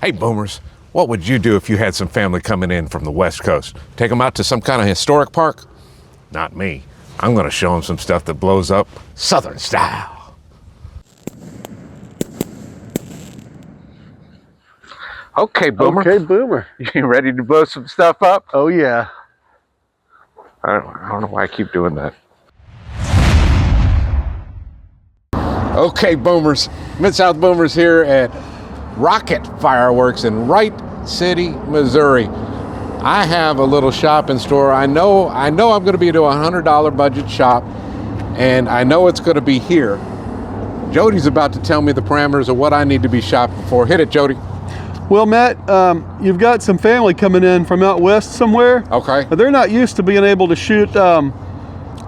Hey, boomers, what would you do if you had some family coming in from the West Coast? Take them out to some kind of historic park? Not me. I'm gonna show them some stuff that blows up Southern style. Okay, boomer. Okay, boomer. You ready to blow some stuff up? Oh, yeah. I don't know why I keep doing that. Okay, boomers. Mid-South Boomers here at Rocket Fireworks in Wright City, Missouri. I have a little shop in store. I know I'm going to be doing a $100 budget shop, and I know it's going to be here. Jody's about to tell me the parameters of what I need to be shopping for. Hit it, Jody. Well, Matt, you've got some family coming in from out west somewhere. Okay. But they're not used to being able to shoot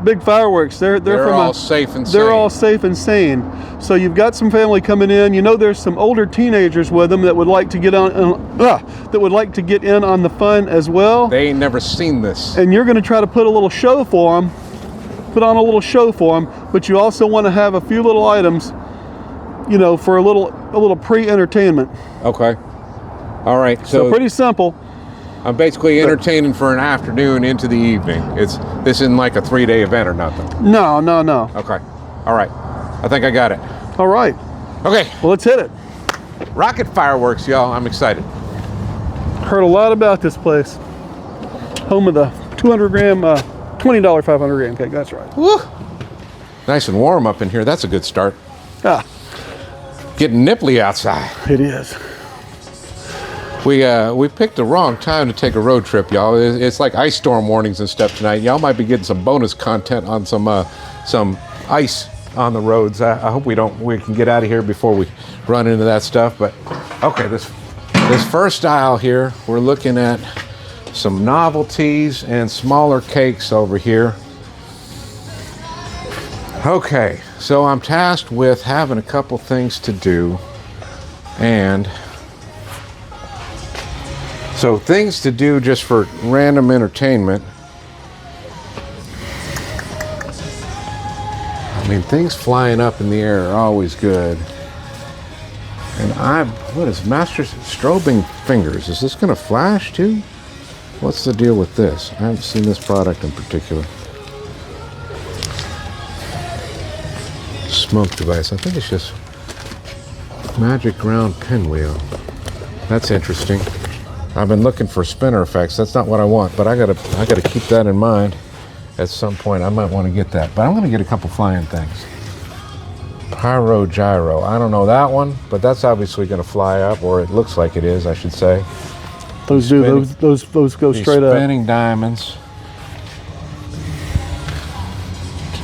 big fireworks. They're from all safe and sane. They're all safe and sane. So you've got some family coming in. You know, there's some older teenagers with them that would like to get on on the fun as well. They ain't never seen this. And you're going to try to put a little show for them. Put on a little show for them. But you also want to have a few little items, you know, for a little pre-entertainment. Okay. All right. So pretty simple. I'm basically entertaining for an afternoon into the evening. This isn't like a 3-day event or nothing. No. Okay. All right. I think I got it. All right. Okay. Well, let's hit it. Rocket Fireworks, y'all. I'm excited. Heard a lot about this place. Home of the 200 gram, $20 500 gram cake. That's right. Woo. Nice and warm up in here. That's a good start. Ah, Getting nipply outside. it is. We picked the wrong time to take a road trip, y'all. It's like ice storm warnings and stuff tonight. Y'all might be getting some bonus content on some ice on the roads. I hope we can get out of here before we run into that stuff. But okay, this first aisle here, we're looking at some novelties and smaller cakes over here. Okay, so I'm tasked with having a couple things to do, and so things to do just for random entertainment. I mean, things flying up in the air are always good. And what is Master Strobing Fingers? Is this gonna flash too? What's the deal with this? I haven't seen this product in particular. Smoke device. I think it's just magic round pinwheel. That's interesting. I've been looking for spinner effects. That's not what I want, but I gotta keep that in mind. At some point, I might want to get that, but I'm going to get a couple flying things. Pyro, Gyro. I don't know that one, but that's obviously going to fly up, or it looks like it is, I should say. Those go straight up. Spinning diamonds.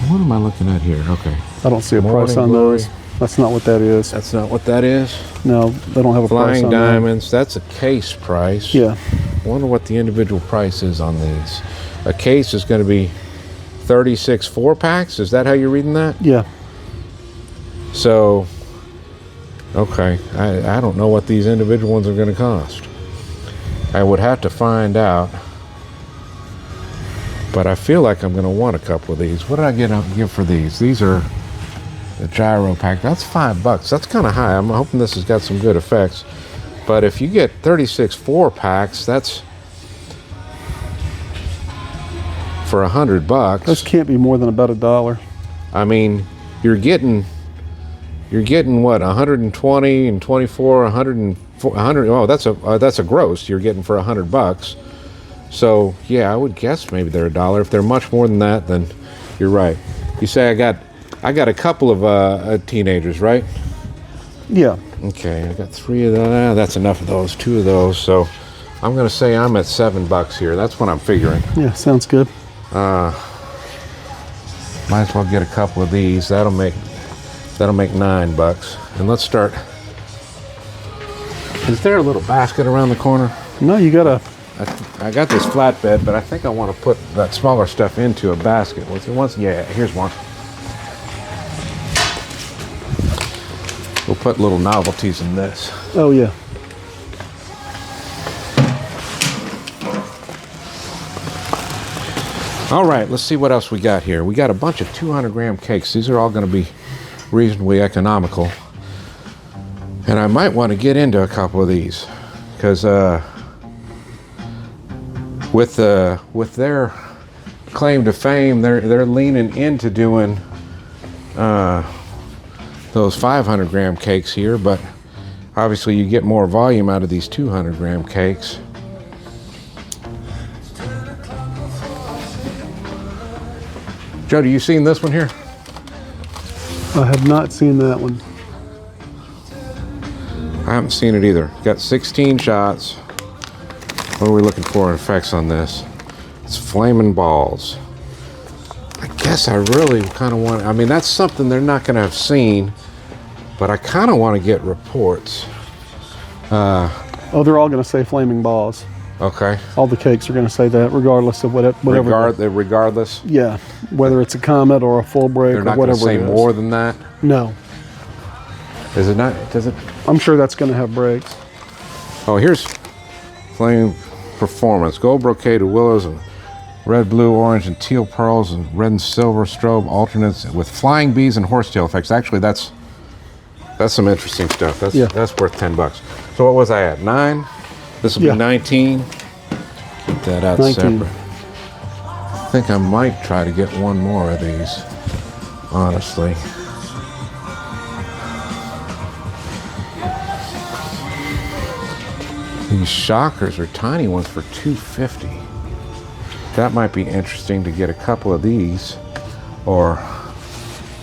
What am I looking at here? Okay. I don't see a price on those. That's not what that is. That's not what that is? No, they don't have a price on Flying diamonds. That's a case price. Yeah. I wonder what the individual price is on these. A case is going to be 36 4-packs. Is that how you're reading that? Yeah. So, okay. I don't know what these individual ones are going to cost. I would have to find out. But I feel like I'm going to want a couple of these. What did I give for these? These are the Gyro pack. That's $5. That's kind of high. I'm hoping this has got some good effects. But if you get 36 4-packs, that's for $100. Those can't be more than about $1. I mean, you're getting what, 120 and 24, 100. Oh, that's a gross you're getting for $100. So yeah, I would guess maybe they're $1. If they're much more than that, then you're right. You say I got a couple of teenagers, right? Yeah. Okay, I got 3 of them. That's enough of those. 2 of those. So I'm going to say I'm at $7 here. That's what I'm figuring. Yeah, sounds good. Might as well get a couple of these. That'll make $9. And let's start. Is there a little basket around the corner? No, you gotta. I got this flatbed, but I think I want to put that smaller stuff into a basket. Yeah, here's one. We'll put little novelties in this. Oh yeah. All right, let's see what else we got here. We got a bunch of 200 gram cakes. These are all going to be reasonably economical. And I might want to get into a couple of these because with their claim to fame, they're leaning into doing those 500 gram cakes here, but obviously you get more volume out of these 200 gram cakes. Jody, you seen this one here? I have not seen that one. I haven't seen it either. Got 16 shots. What are we looking for in effects on this? It's flaming balls. I guess I really kind of want, I mean, that's something they're not going to have seen, but I kind of want to get reports. Oh, they're all going to say flaming balls. Okay. All the cakes are going to say that, regardless of whatever. Regardless? Yeah, whether it's a comet or a full break They're or not whatever going to say it is. more than that? No. Is it not? Does it? I'm sure that's going to have breaks. Oh, here's flame performance. Gold brocade of willows and red, blue, orange, and teal pearls and red and silver strobe alternates with flying bees and horsetail effects. Actually, that's some interesting stuff. That's worth $10. So what was I at? 9? This will be 19. Keep that out 19. separate. I think I might try to get one more of these, honestly. These shockers are tiny ones for $2.50. That might be interesting to get a couple of these, or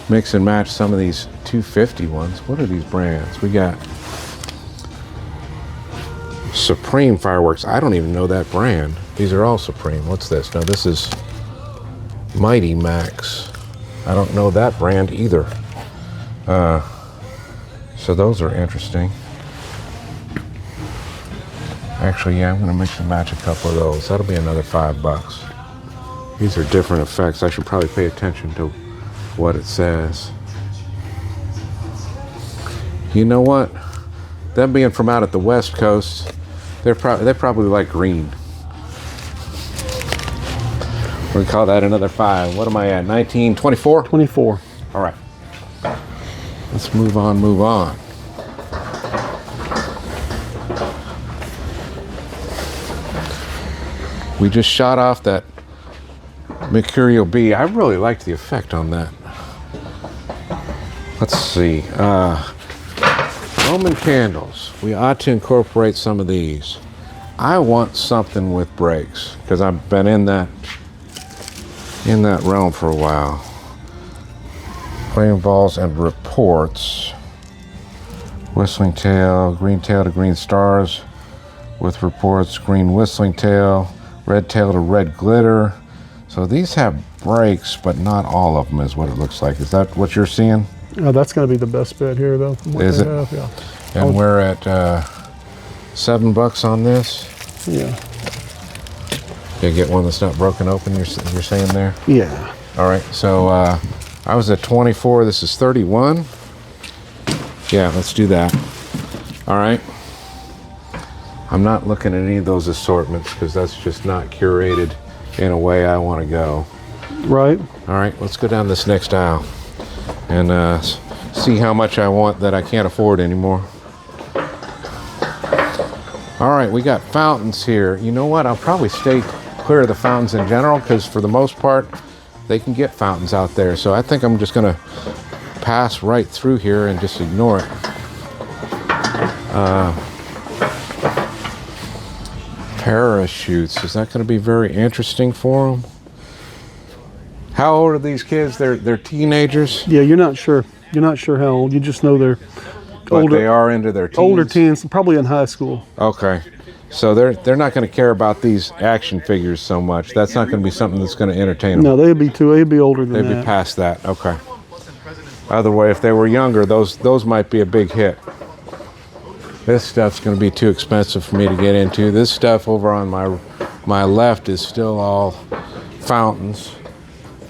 mix and match some of these $2.50 ones. What are these brands? We got Supreme Fireworks. I don't even know that brand. These are all Supreme. What's this? No, this is Mighty Max. I don't know that brand either. So those are interesting. Actually, yeah, I'm going to mix and match a couple of those. That'll be another $5. These are different effects. I should probably pay attention to what it says. You know what? Them being from out at the West Coast, they probably like green. We call that another 5. What am I at? 19, 24? 24. All right. Let's move on. We just shot off that Mercurial B. I really liked the effect on that. Let's see. Roman candles. We ought to incorporate some of these. I want something with brakes because I've been in that realm for a while. Flame balls and reports. Whistling tail, green tail to green stars with reports, green whistling tail, red tail to red glitter. So these have brakes, but not all of them is what it looks like. Is that what you're seeing? That's going to be the best bet here, though. Is it? Yeah. And we're at $7 on this. Yeah. You get one that's not broken open, you're saying there? Yeah. All right, so I was at 24, this is 31. Yeah, let's do that. All right. I'm not looking at any of those assortments because that's just not curated in a way I want to go. Right. All right, let's go down this next aisle and see how much I want that I can't afford anymore. All right, we got fountains here. You know what? I'll probably stay clear of the fountains in general because for the most part, they can get fountains out there. So I think I'm just going to pass right through here and just ignore it. Parachutes. Is that going to be very interesting for them? How old are these kids? They're teenagers? Yeah, you're not sure. You're not sure how old. You just know they're But older. they are into their teens? Older teens, probably in high school. Okay. So they're not going to care about these action figures so much. That's not going to be something that's going to entertain them. No, they'd be older than that. They'd be past that. Okay. Other way, if they were younger, those might be a big hit. This stuff's going to be too expensive for me to get into. This stuff over on my left is still all fountains.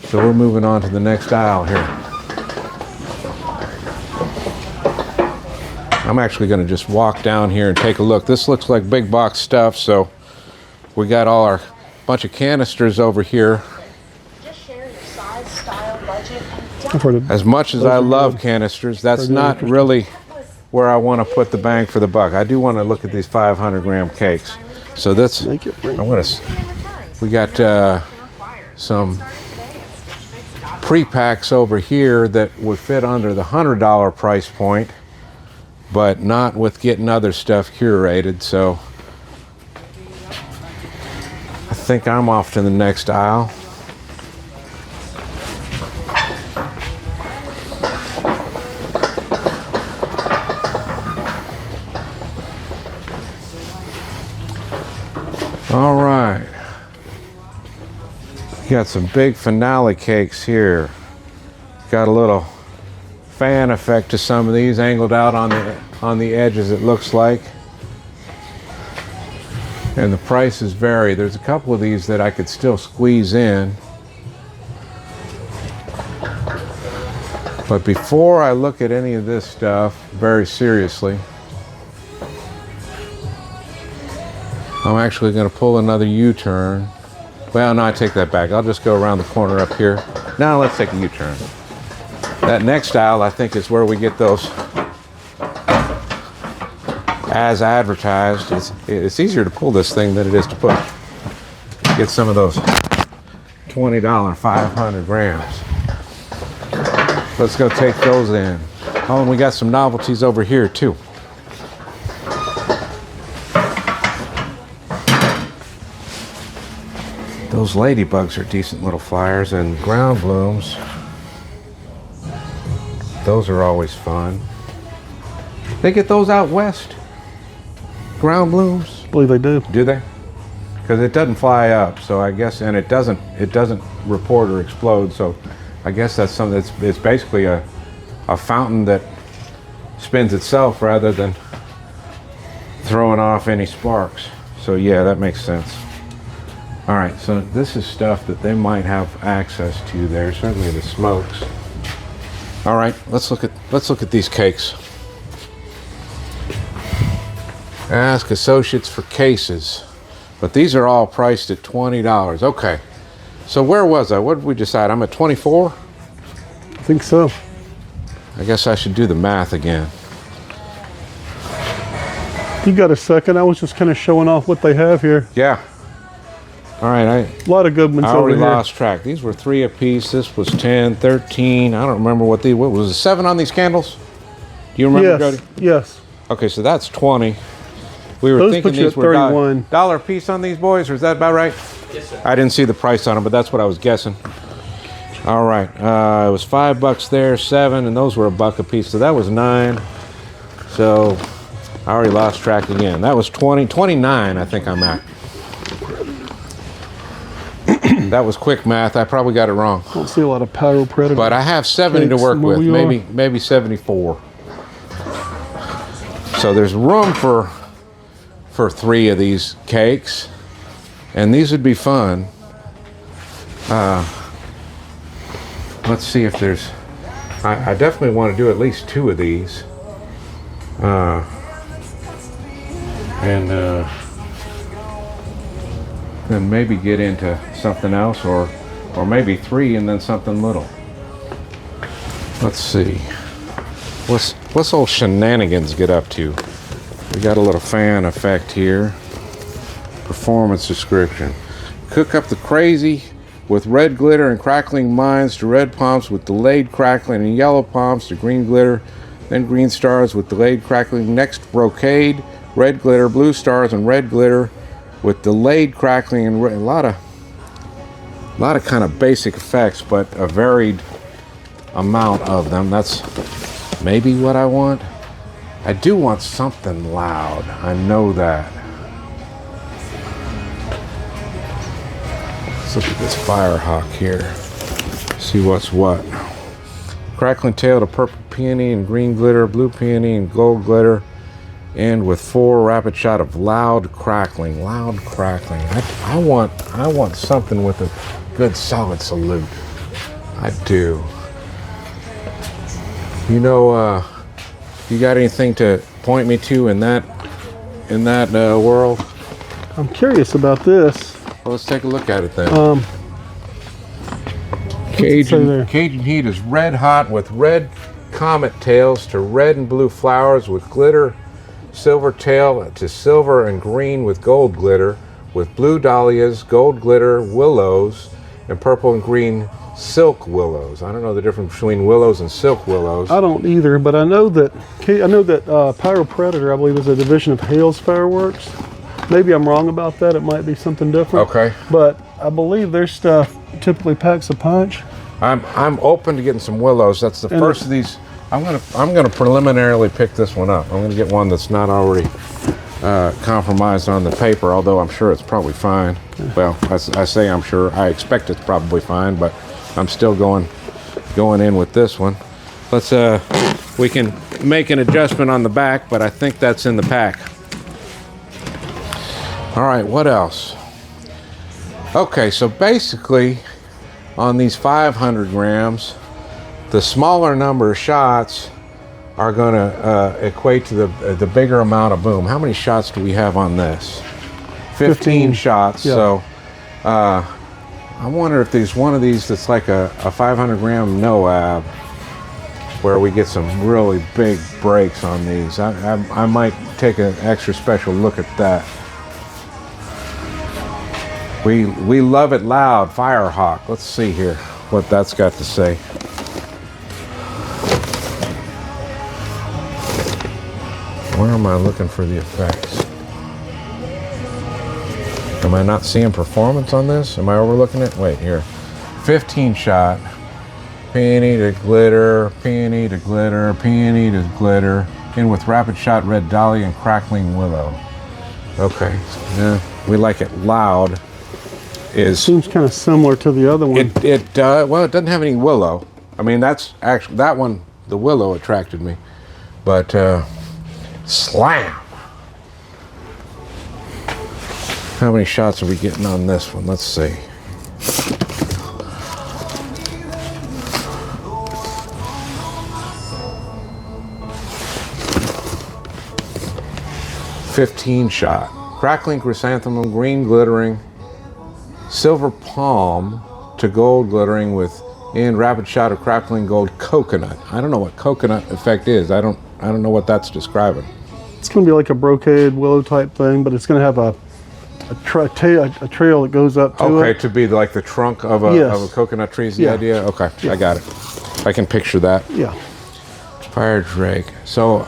So we're moving on to the next aisle here. I'm actually going to just walk down here and take a look. This looks like big box stuff, so we got all our bunch of canisters over here. Just share your size, style, budget, and As much as I love canisters, that's not really where I want to put the bang for the buck. I do want to look at these 500-gram cakes. So that's, Make it ring. we got some pre-packs over here that would fit under the $100 price point, but not with getting other stuff curated. So I think I'm off to the next aisle. All right. Got some big finale cakes here. Got a little fan effect to some of these, angled out on the edges, it looks like. And the prices vary. There's a couple of these that I could still squeeze in. But before I look at any of this stuff very seriously, I'm actually going to pull another U-turn. Well, no, I take that back. I'll just go around the corner up here. Now let's take a U-turn. That next aisle, I think, is where we get those as advertised. It's easier to pull this thing than it is to push. Get some of those $20 500 grams. Let's go take those in. Oh, and we got some novelties over here too. Those ladybugs are decent little flyers, and ground blooms. Those are always fun. They get those out west? Ground blooms? I believe they do. Do they? Because it doesn't fly up, so I guess, and it doesn't report or explode, so I guess that's something it's basically a fountain that spins itself rather than throwing off any sparks. So yeah, that makes sense. All right, so this is stuff that they might have access to there, certainly the smokes. All right, let's look at these cakes. Ask associates for cases, but these are all priced at $20. Okay, so where was I? What did we decide? I'm at 24? I think so. I guess I should do the math again. You got a second? I was just kind of showing off what they have here. Yeah. All right, A lot of good ones I over already here. lost track. These were 3 apiece. This was 10, 13. I don't remember what was it, 7 on these candles? Do you remember, Yes, Jody? yes. Okay, so that's 20. We were Those thinking put you these at were $31. dollar a piece on these boys, or is that about right? Yes, sir. I didn't see the price on them, but that's what I was guessing. All right, it was $5 there, 7, and those were $1 a piece, so that was 9. So I already lost track again. That was 20, 29, I think I'm at. That was quick math. I probably got it wrong. I don't see a lot of Pyro Predator. But I have 70 to cakes work where with, we are. maybe 74. So there's room for 3 of these cakes, and these would be fun. Let's see if there's. I definitely want to do at least 2 of these, and then maybe get into something else, or maybe 3 and then something little. Let's see. What's old Shenanigans get up to? We got a little fan effect here. Performance description. Cook up the crazy with red glitter and crackling mines to red pomps with delayed crackling and yellow pomps to green glitter, then green stars with delayed crackling. Next, brocade, red glitter, blue stars, and red glitter with delayed crackling and a lot of kind of basic effects, but a varied amount of them. That's maybe what I want. I do want something loud. I know that. Let's look at this Firehawk here. See what's what. Crackling tail to purple peony and green glitter, blue peony and gold glitter, and with 4 rapid shot of loud crackling. Loud crackling. I want something with a good solid salute. I do. You know, you got anything to point me to in that world? I'm curious about this. Well, let's take a look at it then. Cajun Heat is red hot with red comet tails to red and blue flowers with glitter, silver tail to silver and green with gold glitter, with blue dahlias, gold glitter, willows, and purple and green silk willows. I don't know the difference between willows and silk willows. I don't either, but I know that Pyro Predator, I believe, is a division of Hale's Fireworks. Maybe I'm wrong about that. It might be something different. Okay. But I believe their stuff typically packs a punch. I'm open to getting some willows. That's the first of these. I'm gonna preliminarily pick this one up. I'm gonna get one that's not already compromised on the paper, although I'm sure it's probably fine. Well, I say I'm sure. I expect it's probably fine, but I'm still going in with this one. Let's we can make an adjustment on the back, but I think that's in the pack. All right, what else? Okay, so basically on these 500 grams, the smaller number of shots are going to equate to the bigger amount of boom. How many shots do we have on this? 15 shots. Yeah. So I wonder if there's one of these that's like a 500 gram NOAB where we get some really big breaks on these. I might take an extra special look at that. We love it loud, Firehawk. Let's see here what that's got to say. Where am I looking for the effects? Am I not seeing performance on this? Am I overlooking it? Wait, here. 15 shot. Peony to glitter, peony to glitter, peony to glitter. In with rapid shot, red dahlia and crackling willow. Okay, yeah, we like it loud. Seems kind of similar to the other one. Well, it doesn't have any willow. I mean, that's actually, that one, the willow attracted me. But, slam. How many shots are we getting on this one? Let's see. $15 shot. Crackling chrysanthemum, green glittering, silver palm to gold glittering with rapid shot of crackling gold coconut. I don't know what coconut effect is. I don't know what that's describing. It's going to be like a brocade willow type thing, but it's going to have a trail that goes up to it. Okay, to be like the trunk of a coconut tree is the idea? Okay, yeah. I got it. I can picture that. Yeah. Fire drake. So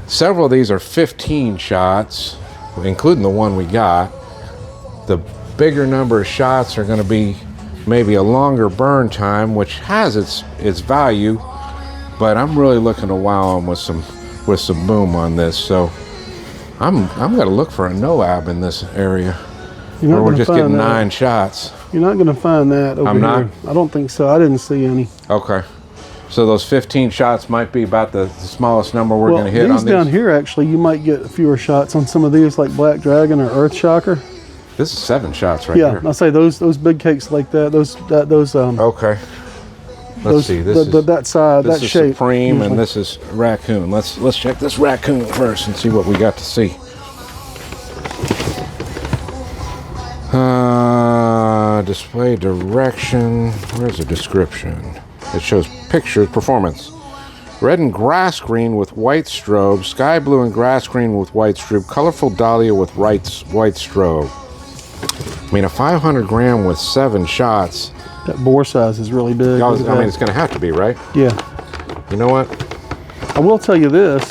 several of these are 15 shots, including the one we got. The bigger number of shots are going to be maybe a longer burn time, which has its value, but I'm really looking to wow them with some boom on this. So I'm going to look for a NOAB in this area where we're just getting 9 shots. You're not going to find that over here. I don't think so. I didn't see any. Okay. So those 15 shots might be about the smallest number we're going to hit on these. Down here, actually, you might get fewer shots on some of these, like Black Dragon or Earth Shocker. This is 7 shots right here. Yeah, I say those big cakes like that. Okay. Let's see. This is that side, that shape. This is Supreme, and this is Raccoon. Let's check this Raccoon first and see what we got to see. Display direction. Where's the description? It shows pictures, performance. Red and grass green with white strobe, sky blue and grass green with white strobe, colorful dahlia with white strobe. I mean, a 500 gram with 7 shots. That bore size is really big. I mean, it's going to have to be, right? Yeah. You know what? I will tell you this.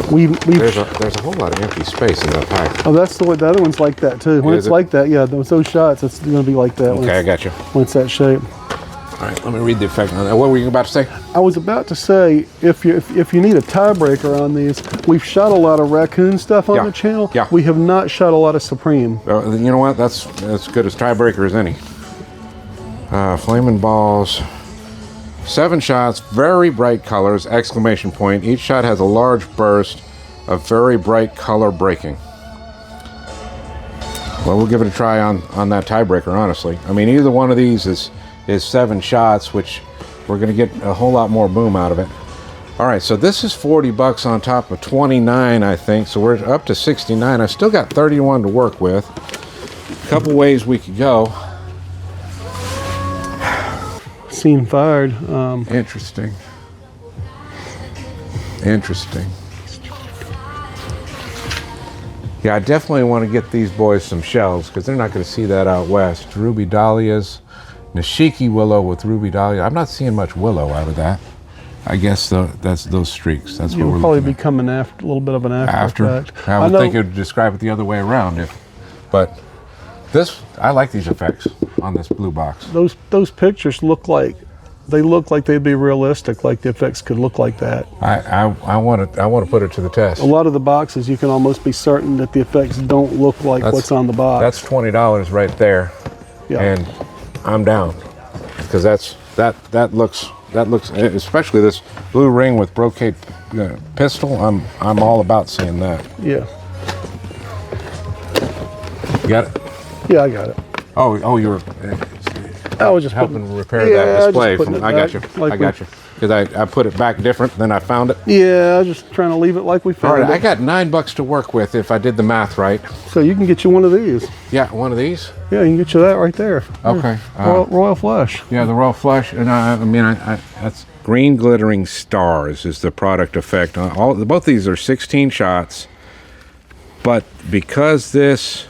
There's a whole lot of empty space in that pack. Oh, that's the other one's like that too. When it's like that, yeah, those shots, it's going to be like that. Okay, I got you. When it's that shape. All right, let me read the effect on that. What were you about to say? I was about to say, if you need a tiebreaker on these, we've shot a lot of Raccoon stuff on the channel. Yeah. We have not shot a lot of Supreme. You know what? That's as good as tiebreaker as any. Flaming balls. 7 shots, very bright colors, exclamation point. Each shot has a large burst of very bright color breaking. Well, we'll give it a try on that tiebreaker, honestly. I mean, either one of these is 7 shots, which we're going to get a whole lot more boom out of it. All right, so this is $40 on top of 29, I think. So we're up to 69. I still got 31 to work with. A couple ways we could go. Scene fired. Interesting. Interesting. Yeah, I definitely want to get these boys some shells because they're not going to see that out west. Ruby dahlias, Nishiki willow with ruby dahlia. I'm not seeing much willow out of that. I guess that's those streaks. That's what You'll we're probably looking be coming after a little bit of an after effect. I would think it would describe it the other way around, but this, I like these effects on this blue box. Those pictures look like they'd be realistic, like the effects could look like that. I want to put it to the test. A lot of the boxes, you can almost be certain that the effects don't look like what's on the box. That's $20 right there, yeah. And I'm down because that looks, especially this blue ring with brocade pistol. I'm all about seeing that. Yeah. You got it? Yeah, I got it. Oh, you were. I was just helping repair that display. I got you. Like I got you. Because I put it back different than I found it. Yeah, I was just trying to leave it like we found All right, it. I got $9 to work with if I did the math right. So you can get you one of these. Yeah, one of these. Yeah, you can get you that right there. Okay. Royal Flush. Yeah, the Royal Flush, and I mean, that's green glittering stars is the product effect. Both these are 16 shots, but because this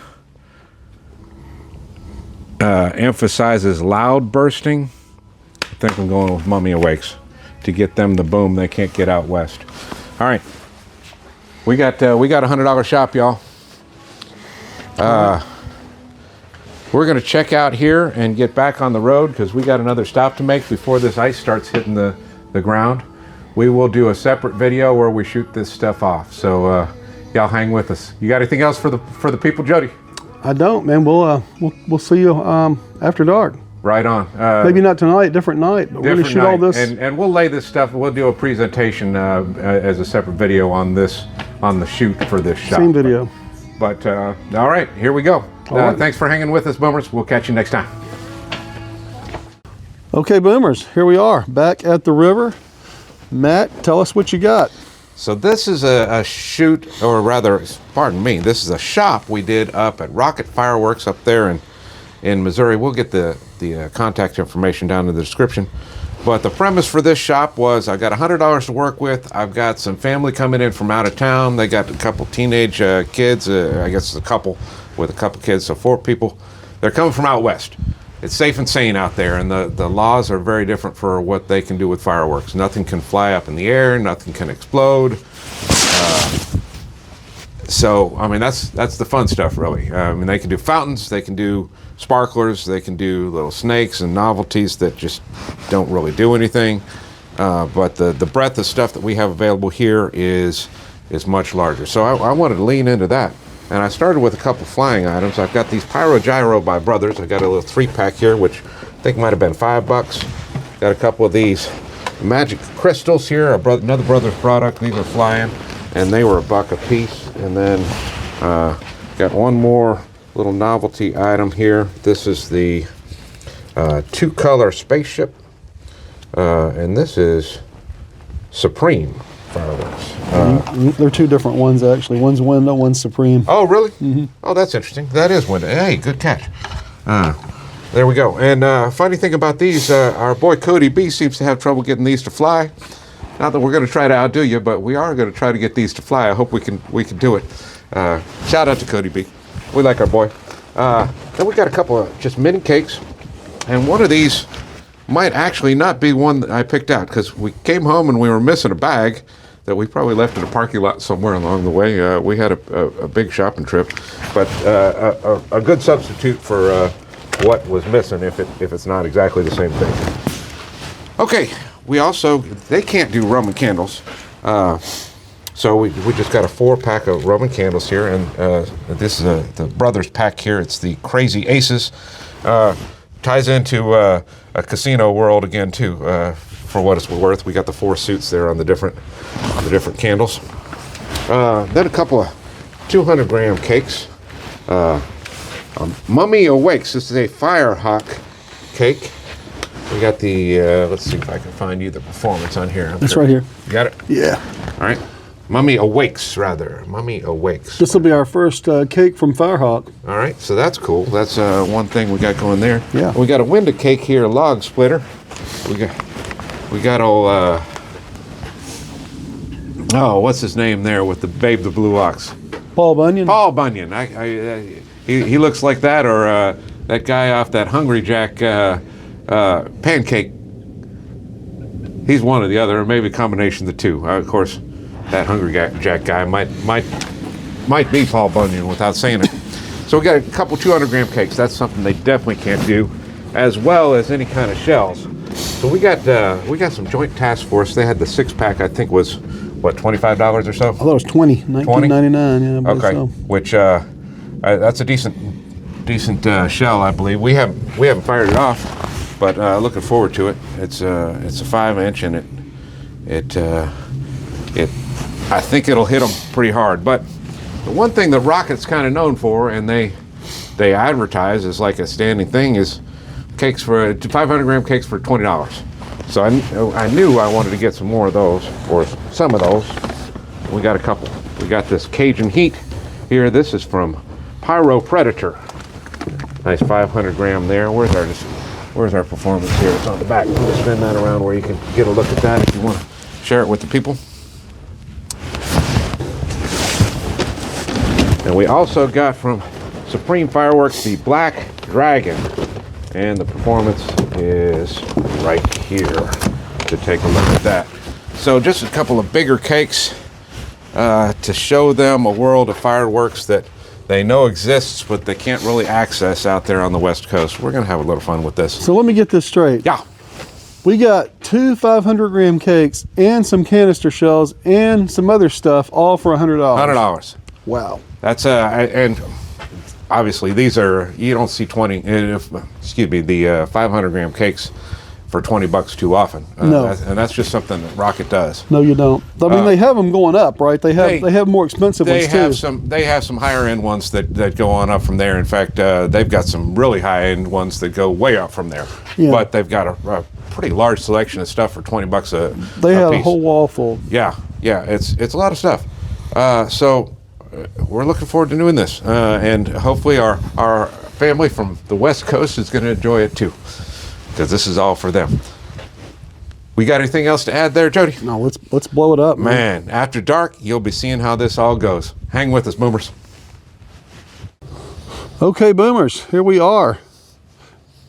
emphasizes loud bursting, I think I'm going with Mummy Awakes to get them the boom they can't get out west. All right, we got $100 shop, y'all. We're going to check out here and get back on the road because we got another stop to make before this ice starts hitting the ground. We will do a separate video where we shoot this stuff off. So y'all hang with us. You got anything else for the people, Jody? I don't, man. We'll see you after dark. Right on. Maybe not tonight, different night, but we're going to shoot all this. And we'll lay this stuff, we'll do a presentation as a separate video on the shoot for this shot. Same video. But, all right, here we go. Right. Thanks for hanging with us, Boomers. We'll catch you next time. Okay, Boomers, here we are, back at the river. Matt, tell us what you got. So this is a shoot, or rather, pardon me, this is a shop we did up at Rocket Fireworks up there in Missouri. We'll get the contact information down in the description. But the premise for this shop was I got $100 to work with. I've got some family coming in from out of town. They got a couple teenage kids. I guess it's a couple with a couple kids, so 4 people. They're coming from out west. It's safe and sane out there, and the laws are very different for what they can do with fireworks. Nothing can fly up in the air. Nothing can explode. So, I mean, that's the fun stuff, really. I mean, they can do fountains, they can do sparklers, they can do little snakes and novelties that just don't really do anything. But the breadth of stuff that we have available here is much larger. So I wanted to lean into that. And I started with a couple flying items. I've got these Pyro Gyro by Brothers. I got a little 3-pack here, which I think might have been $5. Got a couple of these magic crystals here, another Brothers product. These are flying, and they were $1 a piece. And then got one more little novelty item here. This is the 2-color Spaceship, and this is Supreme fireworks. They're 2 different ones, actually. One's Winda, one's Supreme. Oh, really? Mm-hmm. Oh, that's interesting. That is Winda. Hey, good catch. There we go. And funny thing about these, our boy Cody B seems to have trouble getting these to fly. Not that we're going to try to outdo you, but we are going to try to get these to fly. I hope we can do it. Shout out to Cody B. We like our boy. Then we got a couple of just mini cakes, and one of these might actually not be one that I picked out because we came home and we were missing a bag that we probably left in a parking lot somewhere along the way. We had a big shopping trip, but a good substitute for what was missing if it's not exactly the same thing. Okay, they can't do Roman candles, so we just got a 4-pack of Roman candles here, and this is the Brothers pack here. It's the Crazy Aces. Ties into a casino world again too. For what it's worth, we got the 4 suits there on the different candles. Then a couple of 200-gram cakes. Mummy Awakes. This is a Firehawk cake. We got the, let's see if I can find you the performance on here. It's right here. You got it? Yeah. All right. Mummy Awakes, rather. Mummy Awakes. This will be our first cake from Firehawk. All right, so that's cool. That's one thing we got going there. Yeah. We got a Winda cake here, log splitter. We got all Oh, what's his name there with the Babe the Blue Ox? Paul Bunyan. Paul Bunyan. He looks like that, or that guy off that Hungry Jack pancake. He's one or the other, or maybe a combination of the two. Of course, that Hungry Jack guy might be Paul Bunyan without saying it. So we got a couple 200-gram cakes. That's something they definitely can't do, as well as any kind of shells. So we got some Joint Task Force. They had the 6-pack. I think was what, $25 or so. I thought it was $19.99. Yeah, I believe okay, so. which that's a decent shell, I believe. We haven't fired it off, but looking forward to it. It's a 5-inch, and it I think it'll hit them pretty hard. But the one thing that Rocket's kind of known for, and they advertise as like a standing thing, is cakes for 500-gram cakes for $20. So I knew I wanted to get some more of those, or some of those. We got a couple. We got this Cajun Heat here. This is from Pyro Predator. Nice 500-gram there. Where's our performance here? It's on the back. We'll just spin that around where you can get a look at that if you want to share it with the people. And we also got from Supreme Fireworks the Black Dragon. And the performance is right here to take a look at that. So just a couple of bigger cakes to show them a world of fireworks that they know exists, but they can't really access out there on the West Coast. We're going to have a little fun with this. So let me get this straight. Yeah. We got 2 500-gram cakes and some canister shells and some other stuff, all for $100. $100. Wow. That's and obviously these are, you don't see the 500-gram cakes for $20 too often. No. And that's just something that Rocket does. No, you don't. I mean, they have them going up, right? They have more expensive ones too. They have some higher end ones that go on up from there. In fact, they've got some really high end ones that go way up from there. Yeah. But they've got a pretty large selection of stuff for $20 a They have piece. a whole wall full. Yeah, it's a lot of stuff. So we're looking forward to doing this, and hopefully our family from the West Coast is going to enjoy it too, because this is all for them. We got anything else to add there, Jody? No, let's blow it up, man. Man, after dark, you'll be seeing how this all goes. Hang with us, boomers. Okay, boomers, here we are.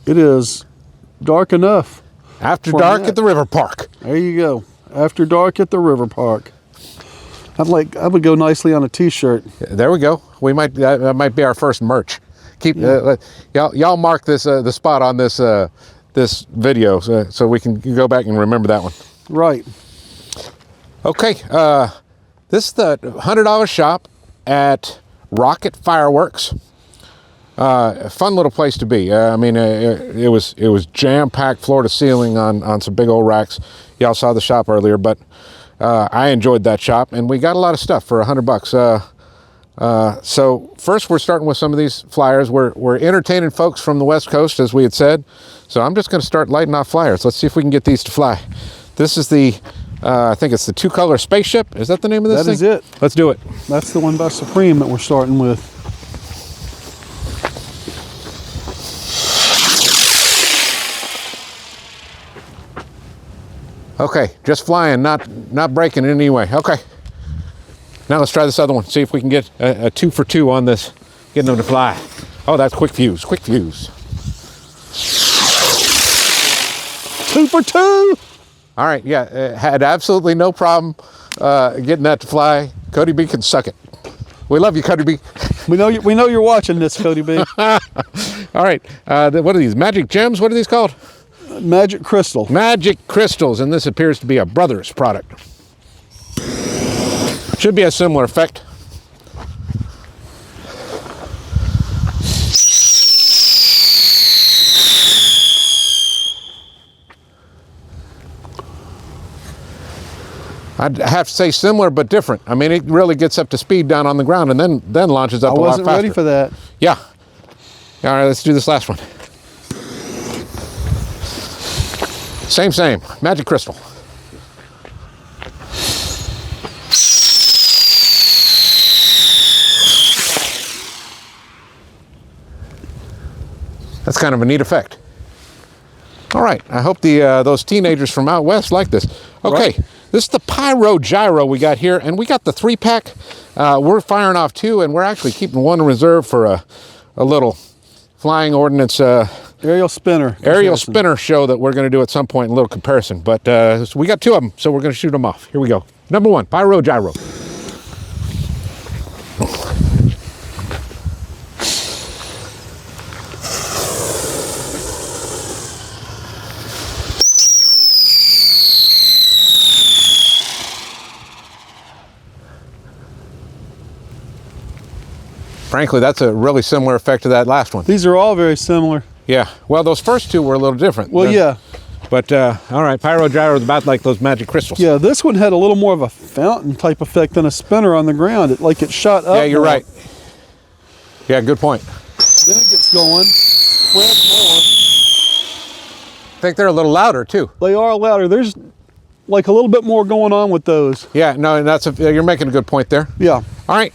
It is dark enough. After dark at the river park. There you go. After dark at the river park. I would go nicely on a T-shirt. There we go. That might be our first merch. Keep y'all mark this the spot on this this video so we can go back and remember that one. Right. Okay. This is the $100 shop at Rocket Fireworks. A fun little place to be. I mean, it was jam-packed floor to ceiling on some big old racks. Y'all saw the shop earlier, but I enjoyed that shop, and we got a lot of stuff for $100. So first, we're starting with some of these flyers. We're entertaining folks from the West Coast, as we had said. So I'm just going to start lighting off flyers. Let's see if we can get these to fly. This is the, I think it's the 2-color Spaceship. Is that the name of this thing? That is it. Let's do it. That's the one by Supreme that we're starting with. Okay, just flying, not breaking in any way. Okay. Now let's try this other one. See if we can get a 2 for 2 on this, getting them to fly. Oh, that's quick fuse, quick fuse. 2 for 2. All right, yeah, had absolutely no problem getting that to fly. Cody B can suck it. We love you, Cody B. We know you're watching this, Cody B. All right, what are these, magic gems? What are these called? Magic crystal. Magic crystals, and this appears to be a Brothers product. Should be a similar effect. I'd have to say similar but different. I mean, it really gets up to speed down on the ground and then launches up a lot faster. I wasn't ready for that. Yeah. All right, let's do this last one. Same. Magic crystal. That's kind of a neat effect. All right, I hope those teenagers from out west like this. Okay, right. This is the Pyro. Pyro Gyro we got here, and we got the 3-pack. We're firing off 2, and we're actually keeping 1 in reserve for a little flying ordnance aerial spinner show that we're going to do at some point, a little comparison. But so we got 2 of them, so we're going to shoot them off. Here we go. Number 1, Pyro Gyro. Frankly, that's a really similar effect to that last one. These are all very similar. Yeah. Well, those first 2 were a little different. Well, yeah. But, all right, Pyro Gyro is about like those magic crystals. Yeah, this one had a little more of a fountain type effect than a spinner on the ground. It shot up. Yeah, you're right. Yeah, good point. Then it gets going, spreads more. I think they're a little louder, too. They are louder. There's like a little bit more going on with those. Yeah, no, and you're making a good point there. Yeah. All right,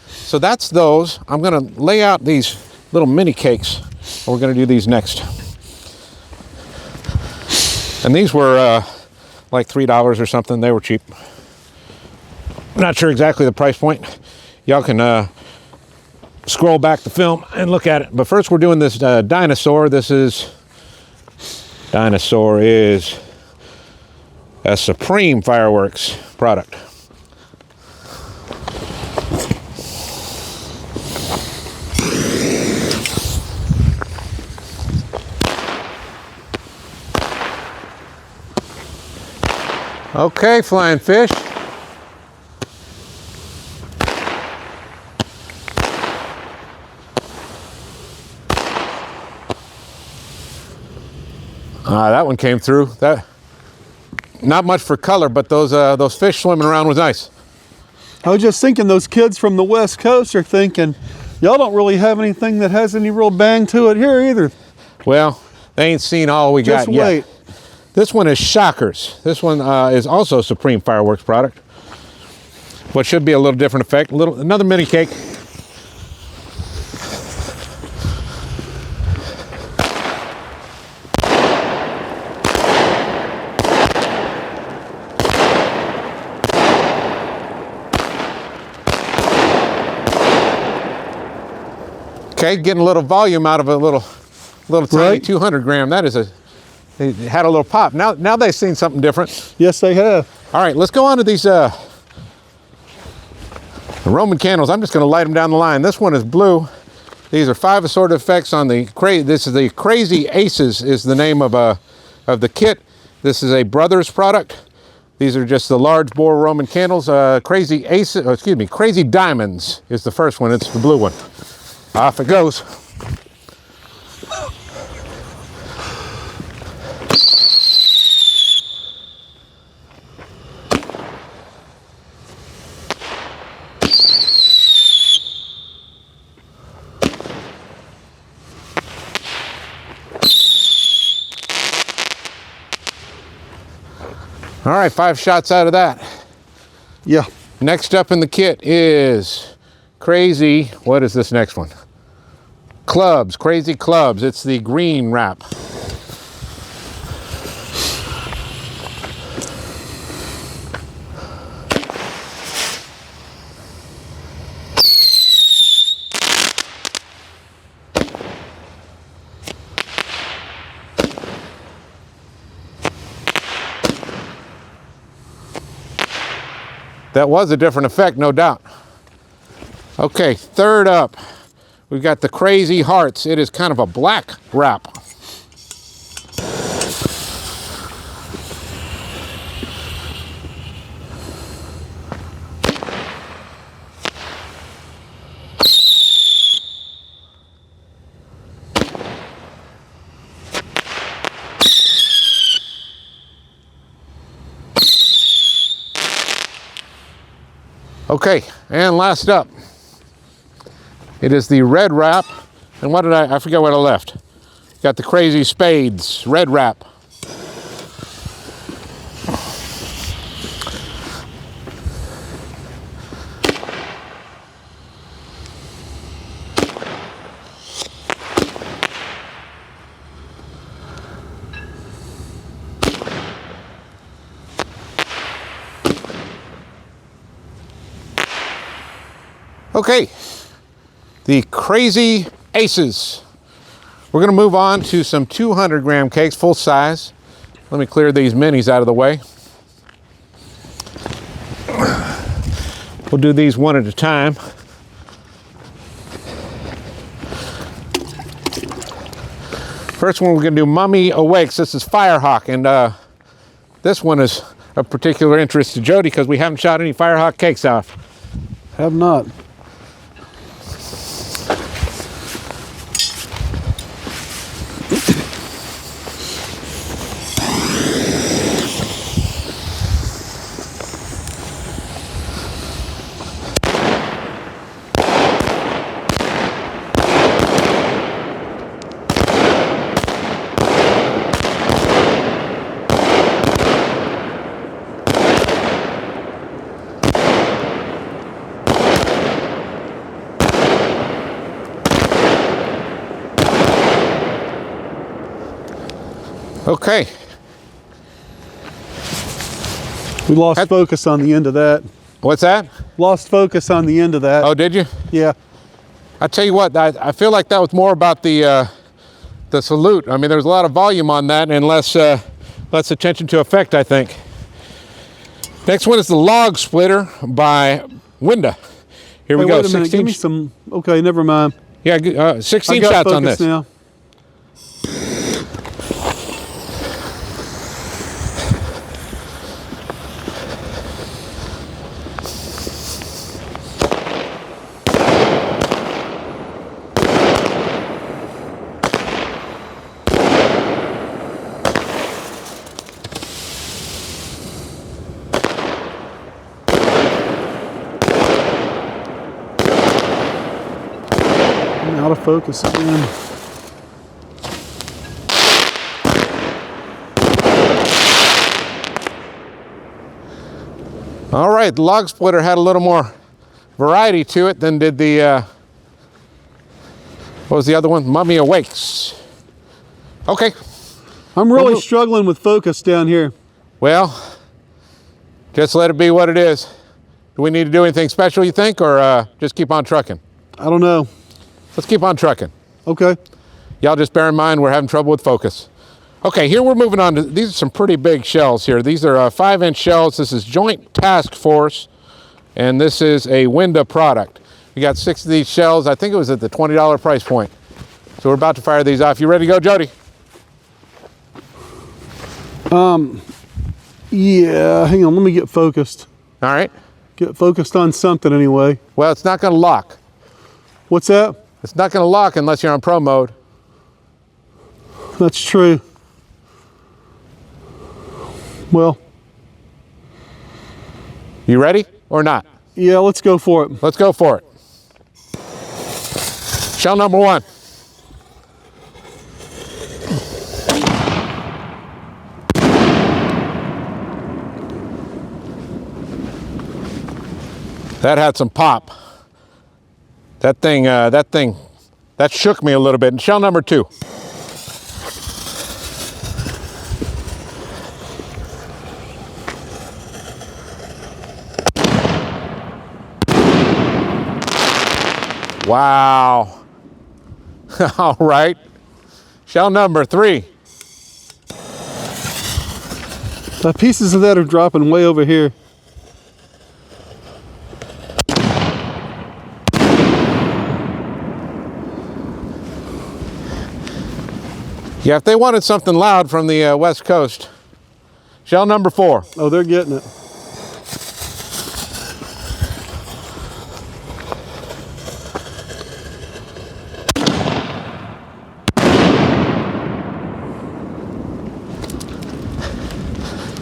so that's those. I'm going to lay out these little mini cakes. We're going to do these next. And these were like $3 or something. They were cheap. Not sure exactly the price point. Y'all can scroll back the film and look at it. But first we're doing this Dinosaur. Dinosaur is a Supreme Fireworks product. Okay, flying fish. That one came through. That not much for color, but those fish swimming around was nice. I was just thinking those kids from the West Coast are thinking, y'all don't really have anything that has any real bang to it here either. Well, they ain't seen all we got yet. Just wait. This one is Shockers. This one is also a Supreme Fireworks product. What should be a little different effect. Another mini cake. Okay, getting a little volume out of a little tiny Right. 200 gram. It had a little pop. Now they've seen something different. Yes, they have. All right, let's go on to these Roman candles. I'm just going to light them down the line. This one is blue. These are 5 assorted effects on the this is the Crazy Aces is the name of the kit. This is a Brothers product. These are just the large bore Roman candles. Crazy Diamonds is the first one. It's the blue one. Off it goes. All right, 5 shots out of that. Yeah. Next up in the kit is Crazy, what is this next one? Clubs, Crazy Clubs. It's the green wrap. That was a different effect, no doubt. Okay, third up, we've got the Crazy Hearts. It is kind of a black wrap. Okay, and last up, it is the red wrap. And what did I forget what I left. Got the Crazy Spades, red wrap. Okay, the Crazy Aces. We're gonna move on to some 200 gram cakes, full size. Let me clear these minis out of the way. We'll do these one at a time. First one we're gonna do Mummy Awakes. This is Firehawk, and this one is of particular interest to Jody because we haven't shot any Firehawk cakes off. Have not. Okay. We lost focus on the end of that. What's that? Lost focus on the end of that. Oh, did you? Yeah. I tell you what, I feel like that was more about the salute. I mean, there was a lot of volume on that and less attention to effect, I think. Next one is the Log Splitter by Winda. Here we go. Wait a minute. 16. Give me some. Okay, never mind. Yeah, 16 I got shots on focus this. now. Out of focus again. All right, the Log Splitter had a little more variety to it than did the, what was the other one? Mummy Awakes. Okay. I'm really struggling with focus down here. Well, just let it be what it is. Do we need to do anything special, you think, or just keep on trucking? I don't know. Let's keep on trucking. Okay. Y'all just bear in mind we're having trouble with focus. Okay, here we're moving on to, these are some pretty big shells here. These are 5-inch shells. This is Joint Task Force, and this is a Winda product. We got 6 of these shells. I think it was at the $20 price point. So we're about to fire these off. You ready to go, Jody? Yeah, hang on, let me get focused. All right. Get focused on something anyway. Well, it's not gonna lock. What's that? It's not gonna lock unless you're on pro mode. That's true. Well. You ready or not? Yeah, let's go for it. Let's go for it. Shell number 1. That had some pop. That shook me a little bit. And shell number 2. Wow. All right. Shell number 3. The pieces of that are dropping way over here. Yeah, if they wanted something loud from the West Coast. Shell number 4. Oh, they're getting it.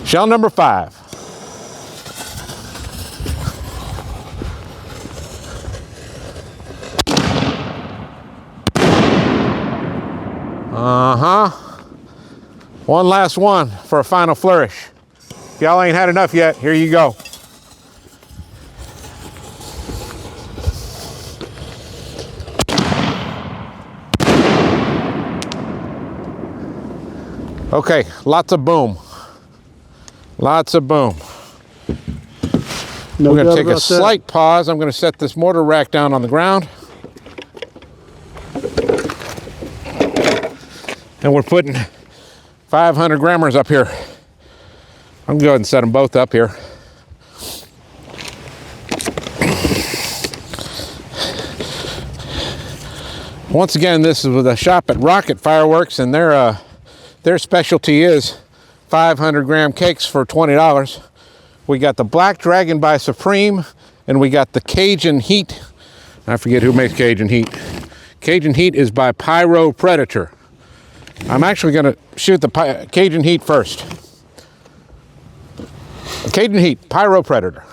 Shell number 5. One last one for a final flourish. If y'all ain't had enough yet, here you go. Okay, lots of boom. Lots of boom. No We're going doubt to take a about that. slight pause. I'm going to set this mortar rack down on the ground. And we're putting 500 grammers up here. I'm going to go ahead and set them both up here. Once again, this is with a shop at Rocket Fireworks, and their specialty is 500 gram cakes for $20. We got the Black Dragon by Supreme, and we got the Cajun Heat. I forget who makes Cajun Heat. Cajun Heat is by Pyro Predator. I'm actually going to shoot the Cajun Heat first. Cajun Heat, Pyro Predator.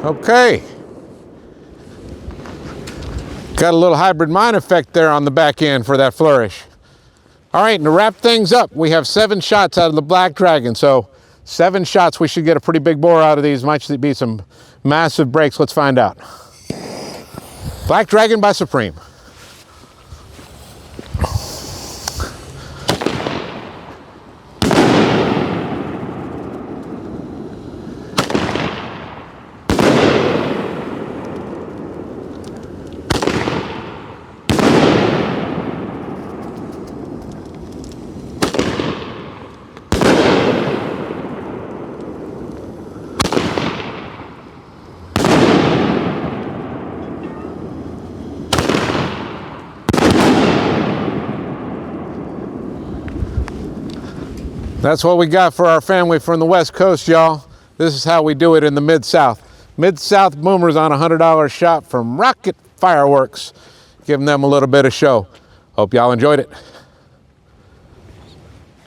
Okay. Got a little hybrid mine effect there on the back end for that flourish. All right, and to wrap things up, we have 7 shots out of the Black Dragon. So 7 shots, we should get a pretty big bore out of these. Might be some massive breaks. Let's find out. Black Dragon by Supreme. That's what we got for our family from the West Coast, y'all. This is how we do it in the Mid-South. Mid-South boomers on a $100 shot from Rocket Fireworks. Giving them a little bit of show. Hope y'all enjoyed it.